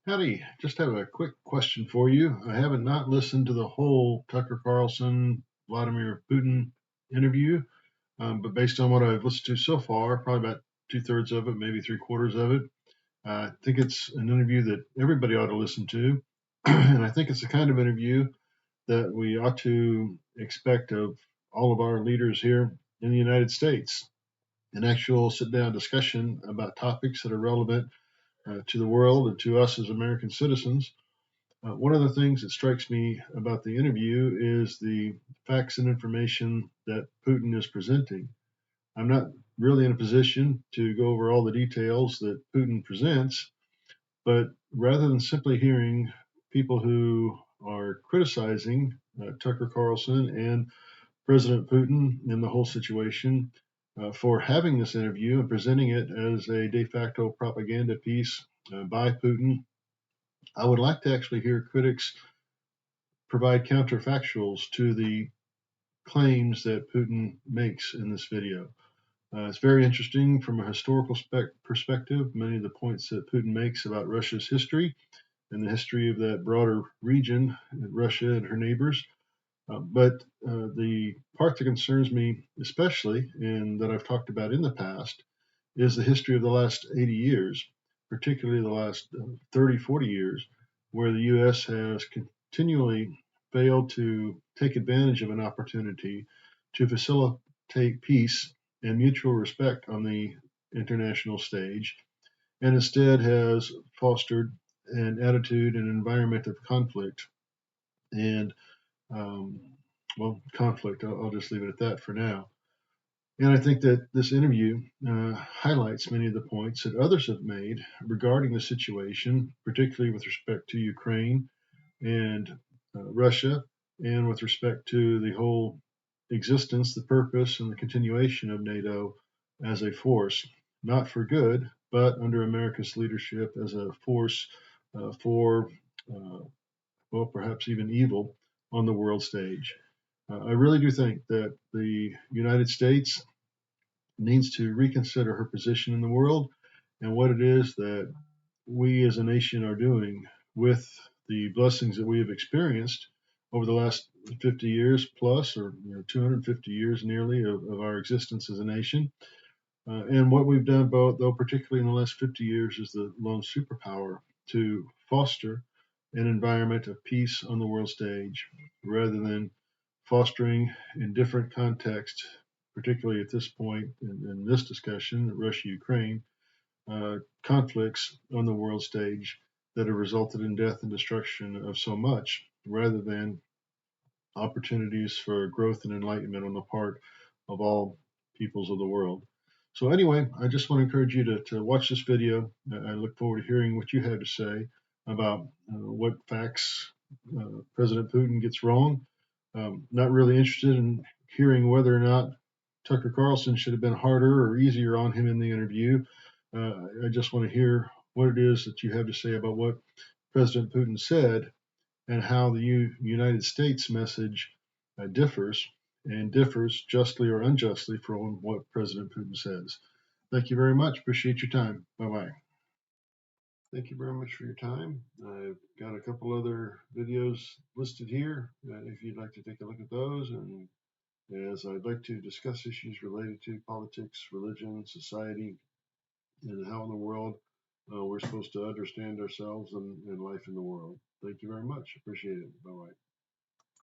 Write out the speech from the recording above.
Howdy, just have a quick question for you. I haven't not listened to the whole Tucker Carlson, Vladimir Putin interview, but based on what I've listened to so far, probably about two-thirds of it, maybe three-quarters of it, I think it's an interview that everybody ought to listen to. And I think it's the kind of interview that we ought to expect of all of our leaders here in the United States. An actual sit-down discussion about topics that are relevant to the world and to us as American citizens. One of the things that strikes me about the interview is the facts and information that Putin is presenting. I'm not really in a position to go over all the details that Putin presents, but rather than simply hearing people who are criticizing Tucker Carlson and President Putin and the whole situation for having this interview and presenting it as a de facto propaganda piece by Putin, I would like to actually hear critics provide counterfactuals to the claims that Putin makes in this video. It's very interesting from a historical perspective. Many of the points that Putin makes about Russia's history and the history of that broader region, Russia and her neighbors. But the part that concerns me especially, and that I've talked about in the past, is the history of the last 80 years, particularly the last 30, 40 years, where the U.S. has continually failed to take advantage of an opportunity to facilitate peace and mutual respect on the international stage, and instead has fostered an attitude and environment of conflict and, um, well, conflict. I'll just leave it at that for now. And I think that this interview highlights many of the points that others have made regarding the situation, particularly with respect to Ukraine and Russia, and with respect to the whole existence, the purpose, and the continuation of NATO as a force, not for good, but under America's leadership as a force for, uh, well, perhaps even evil on the world stage. I really do think that the United States needs to reconsider her position in the world and what it is that we as a nation are doing with the blessings that we have experienced over the last 50 years plus, or 250 years nearly of our existence as a nation. And what we've done, both, though, particularly in the last 50 years, is the lone superpower to foster an environment of peace on the world stage rather than fostering in different contexts, particularly at this point in this discussion, Russia Ukraine, conflicts on the world stage that have resulted in death and destruction of so much, rather than opportunities for growth and enlightenment on the part of all peoples of the world. So, anyway, I just want to encourage you to watch this video. I look forward to hearing what you have to say about what facts President Putin gets wrong. Not really interested in hearing whether or not Tucker Carlson should have been harder or easier on him in the interview. I just want to hear what it is that you have to say about what President Putin said and how the United States message differs, and differs justly or unjustly from what President Putin says. Thank you very much. Appreciate your time. Bye bye. Thank you very much for your time. I've got a couple other videos listed here if you'd like to take a look at those. And as I'd like to discuss issues related to politics, religion, society, and how in the world we're supposed to understand ourselves and life in the world. Thank you very much. Appreciate it. Bye bye.